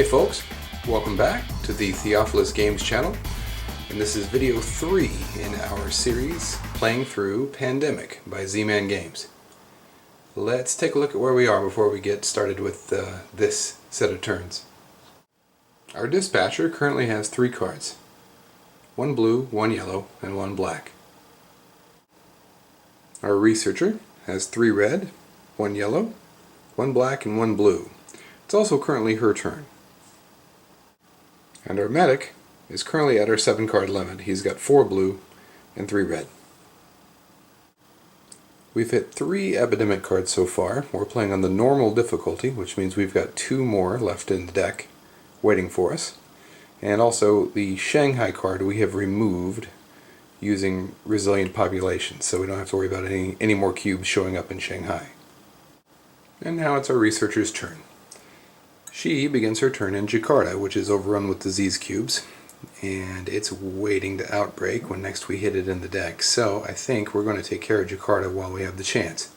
Hey folks, welcome back to the Theophilus Games channel, and this is video 3 in our series playing through Pandemic by Z-Man Games. Let's take a look at where we are before we get started with this set of turns. Our dispatcher currently has 3 cards. 1 blue, 1 yellow, and 1 black. Our researcher has 3 red, 1 yellow, 1 black, and 1 blue. It's also currently her turn. And our medic is currently at our 7 card limit. He's got 4 blue and 3 red. We've hit 3 epidemic cards so far. We're playing on the normal difficulty, which means we've got 2 more left in the deck waiting for us. And also the Shanghai card we have removed using resilient population, so we don't have to worry about any more cubes showing up in Shanghai. And now it's our researcher's turn. She begins her turn in Jakarta, which is overrun with disease cubes, and it's waiting to outbreak when next we hit it in the deck. So I think we're going to take care of Jakarta while we have the chance.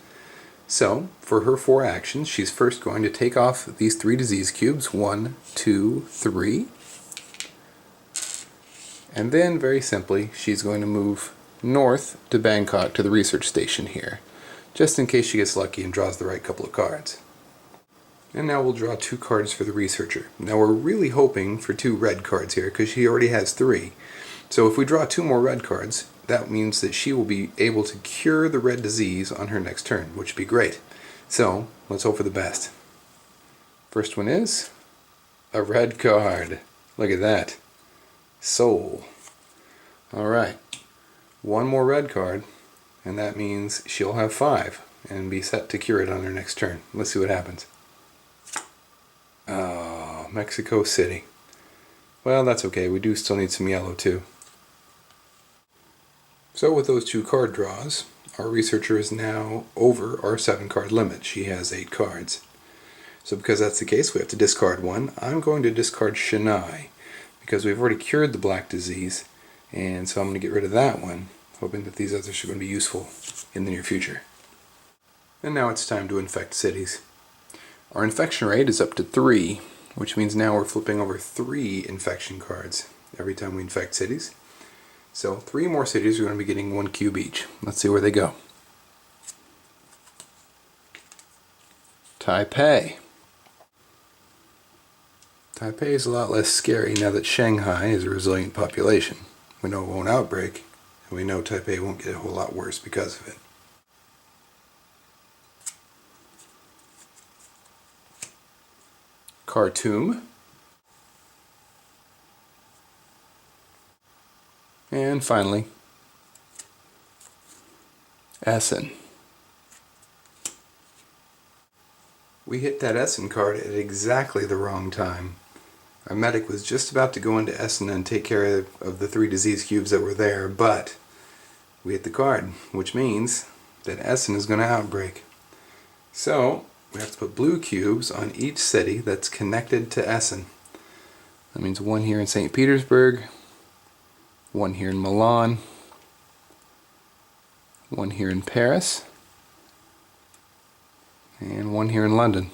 So for her 4 actions, she's first going to take off these 3 disease cubes, 1, 2, 3, and then very simply she's going to move north to Bangkok to the research station here, just in case she gets lucky and draws the right couple of cards. And now we'll draw 2 cards for the researcher. Now we're really hoping for 2 red cards here because she already has 3. So if we draw 2 more red cards, that means that she will be able to cure the red disease on her next turn, which would be great. So let's hope for the best. First one is a red card. Look at that. Soul. Alright. 1 more red card, and that means she'll have 5 and be set to cure it on her next turn. Let's see what happens. Oh, Mexico City. Well, that's okay. We do still need some yellow too. So with those 2 card draws, our researcher is now over our 7 card limit. She has 8 cards. So because that's the case, we have to discard 1. I'm going to discard Chennai because we've already cured the black disease, and so I'm going to get rid of that one, hoping that these others are going to be useful in the near future. And now it's time to infect cities. Our infection rate is up to 3, which means now we're flipping over 3 infection cards every time we infect cities. So 3 more cities are going to be getting 1 cube each. Let's see where they go. Taipei. Taipei is a lot less scary now that Shanghai is a resilient population. We know it won't outbreak, and we know Taipei won't get a whole lot worse because of it. Khartoum, and finally Essen. We hit that Essen card at exactly the wrong time. Our medic was just about to go into Essen and take care of the 3 disease cubes that were there, but we hit the card, which means that Essen is going to outbreak. So we have to put blue cubes on each city that's connected to Essen. That means 1 here in St. Petersburg, 1 here in Milan, 1 here in Paris, and 1 here in London.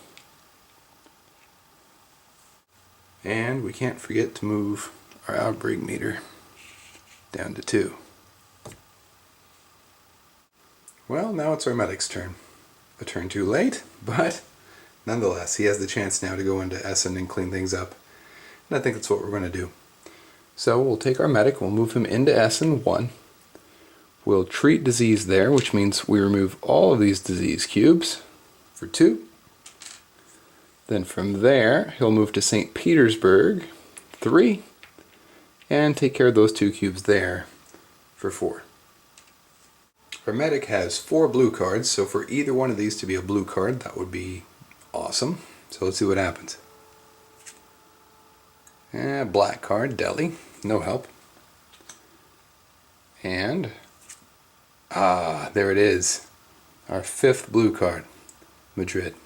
And we can't forget to move our outbreak meter down to 2. Well, now it's our medic's turn. A turn too late, but nonetheless, he has the chance now to go into Essen and clean things up. And I think that's what we're going to do. So we'll take our medic, we'll move him into Essen 1. We'll treat disease there, which means we remove all of these disease cubes for 2. Then from there, he'll move to St. Petersburg 3, and take care of those 2 cubes there for 4. Our medic has 4 blue cards, so for either one of these to be a blue card, that would be awesome. So let's see what happens. Black card, Delhi, no help. And, there it is. Our 5th blue card, Madrid.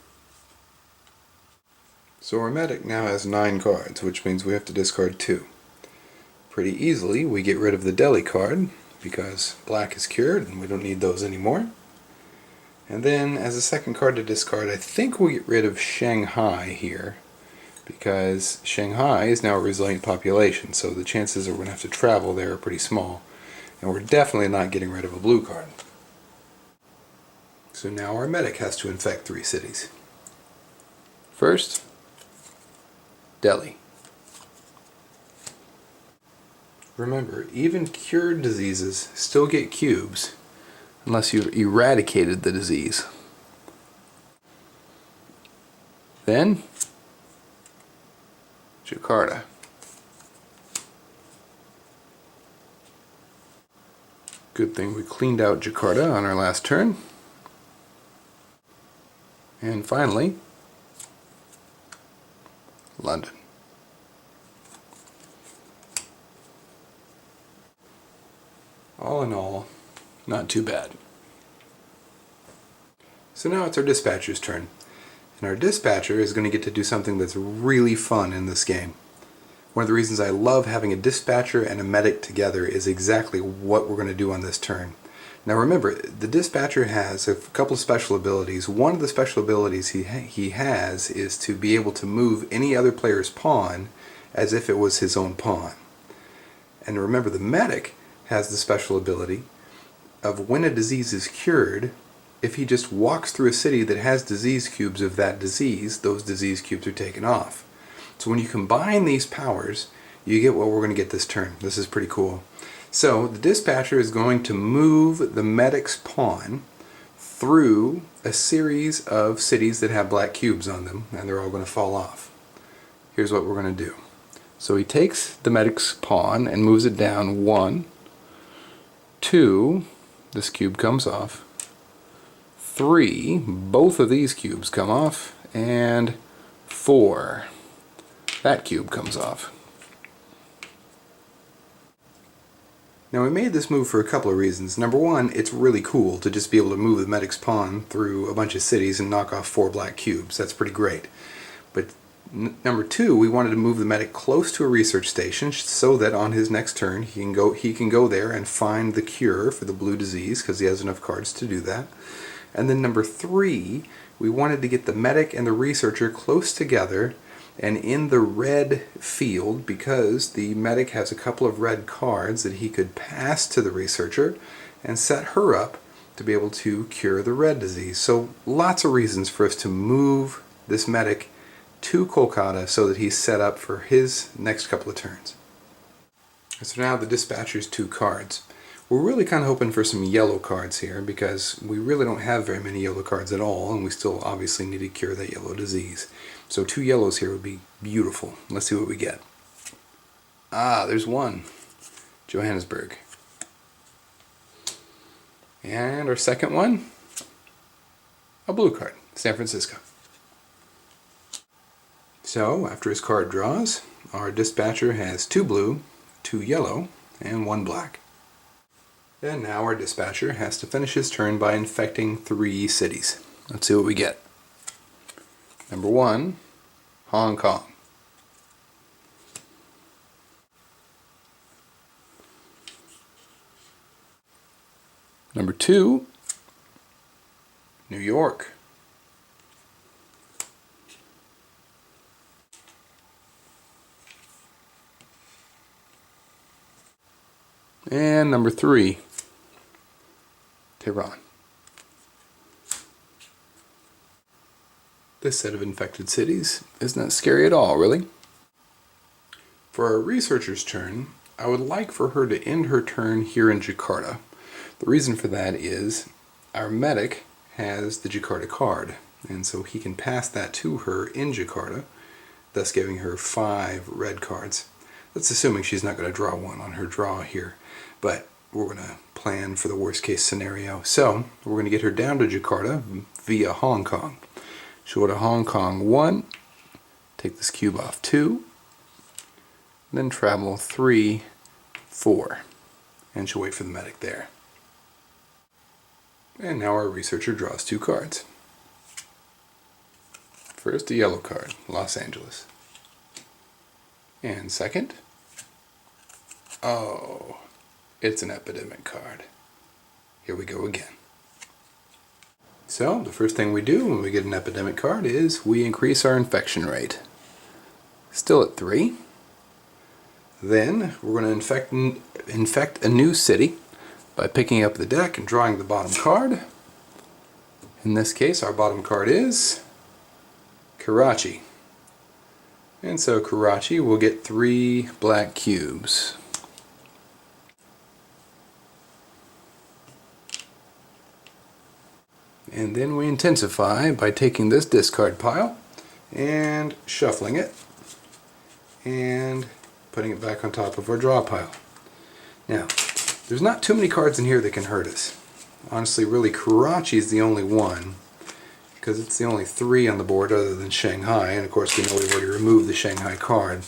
So our medic now has 9 cards, which means we have to discard 2. Pretty easily, we get rid of the Delhi card, because black is cured and we don't need those anymore. And then as a second card to discard, I think we'll get rid of Shanghai here, because Shanghai is now a resilient population, so the chances that we're going to have to travel there are pretty small. And we're definitely not getting rid of a blue card. So now our medic has to infect 3 cities. First, Delhi. Remember, even cured diseases still get cubes unless you've eradicated the disease. Then, Jakarta. Good thing we cleaned out Jakarta on our last turn. And finally, London. All in all, not too bad. So now it's our dispatcher's turn. And our dispatcher is going to get to do something that's really fun in this game. One of the reasons I love having a dispatcher and a medic together is exactly what we're going to do on this turn. Now remember, the dispatcher has a couple of special abilities. One of the special abilities he has is to be able to move any other player's pawn as if it was his own pawn. And remember, the medic has the special ability of when a disease is cured, if he just walks through a city that has disease cubes of that disease, those disease cubes are taken off. So when you combine these powers, you get what we're going to get this turn. This is pretty cool. So the dispatcher is going to move the medic's pawn through a series of cities that have black cubes on them, and they're all going to fall off. Here's what we're going to do. So he takes the medic's pawn and moves it down 1, 2, this cube comes off, 3, both of these cubes come off, and 4, that cube comes off. Now we made this move for a couple of reasons. Number one, it's really cool to just be able to move the medic's pawn through a bunch of cities and knock off 4 black cubes. That's pretty great. But number two, we wanted to move the medic close to a research station so that on his next turn he can go there and find the cure for the blue disease because he has enough cards to do that. And then number 3, we wanted to get the medic and the researcher close together and in the red field because the medic has a couple of red cards that he could pass to the researcher and set her up to be able to cure the red disease. So lots of reasons for us to move this medic to Kolkata so that he's set up for his next couple of turns. So now the dispatcher's 2 cards. We're really kind of hoping for some yellow cards here because we really don't have very many yellow cards at all, and we still obviously need to cure that yellow disease. So 2 yellows here would be beautiful. Let's see what we get. Ah, there's one. Johannesburg. And our second one, a blue card, San Francisco. So after his card draws, our dispatcher has 2 blue, 2 yellow, and 1 black. And now our dispatcher has to finish his turn by infecting 3 cities. Let's see what we get. Number 1, Hong Kong. Number 2, New York. And number 3, Tehran. This set of infected cities is not scary at all, really. For our researcher's turn, I would like for her to end her turn here in Jakarta. The reason for that is our medic has the Jakarta card, and so he can pass that to her in Jakarta, thus giving her 5 red cards. That's assuming she's not going to draw one on her draw here, but we're going to plan for the worst case scenario. So we're going to get her down to Jakarta via Hong Kong. She'll go to Hong Kong 1, take this cube off 2, then travel 3, 4, and she'll wait for the medic there. And now our researcher draws 2 cards. First, a yellow card, Los Angeles. And second, oh, it's an epidemic card. Here we go again. So, the first thing we do when we get an epidemic card is we increase our infection rate. Still at 3. Then we're going to infect a new city by picking up the deck and drawing the bottom card. In this case, our bottom card is Karachi. And so Karachi will get 3 black cubes. And then we intensify by taking this discard pile and shuffling it and putting it back on top of our draw pile. Now, there's not too many cards in here that can hurt us. Honestly, really, Karachi is the only one, because it's the only 3 on the board other than Shanghai, and of course we know we've already removed the Shanghai card,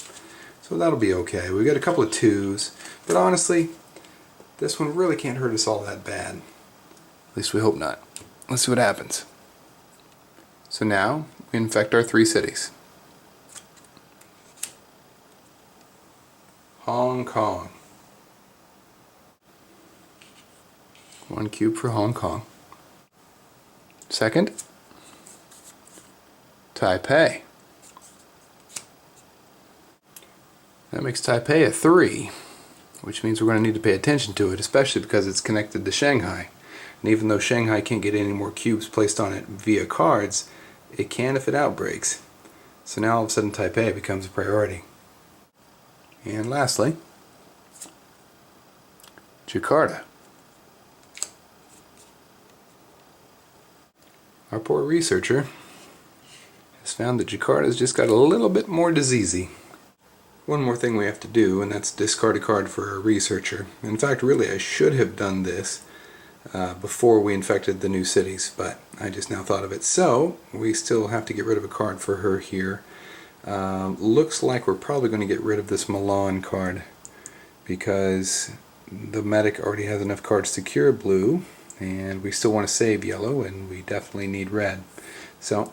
so that'll be okay. We've got a couple of 2s, but honestly, this one really can't hurt us all that bad. At least we hope not. Let's see what happens. So now, we infect our 3 cities. Hong Kong. 1 cube for Hong Kong. Second, Taipei. That makes Taipei a 3, which means we're going to need to pay attention to it, especially because it's connected to Shanghai. And even though Shanghai can't get any more cubes placed on it via cards, it can if it outbreaks. So now all of a sudden Taipei becomes a priority. And lastly, Jakarta. Our poor researcher has found that Jakarta's just got a little bit more diseasey. One more thing we have to do, and that's discard a card for a researcher. In fact, really, I should have done this before we infected the new cities, but I just now thought of it. So, we still have to get rid of a card for her here. Looks like we're probably going to get rid of this Milan card, because the medic already has enough cards to cure blue, and we still want to save yellow, and we definitely need red. So,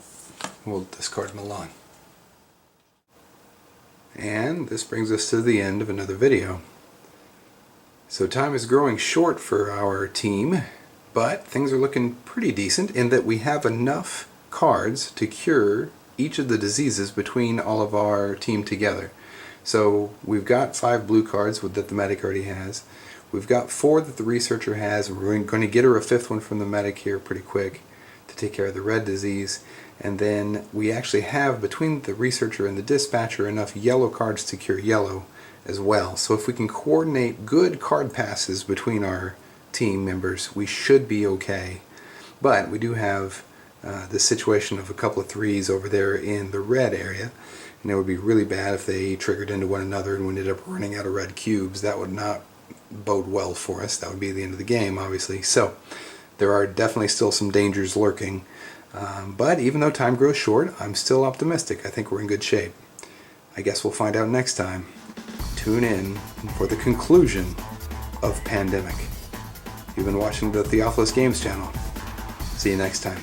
we'll discard Milan. And this brings us to the end of another video. So time is growing short for our team, but things are looking pretty decent in that we have enough cards to cure each of the diseases between all of our team together. So we've got 5 blue cards that the medic already has. We've got 4 that the researcher has, and we're going to get her a 5th one from the medic here pretty quick to take care of the red disease. And then we actually have, between the researcher and the dispatcher, enough yellow cards to cure yellow as well. So if we can coordinate good card passes between our team members, we should be okay. But we do have the situation of a couple of 3s over there in the red area, and it would be really bad if they triggered into one another and we ended up running out of red cubes. That would not bode well for us. That would be the end of the game, obviously. So there are definitely still some dangers lurking, but even though time grows short, I'm still optimistic. I think we're in good shape. I guess we'll find out next time. Tune in for the conclusion of Pandemic. You've been watching the Theophilus Games channel. See you next time.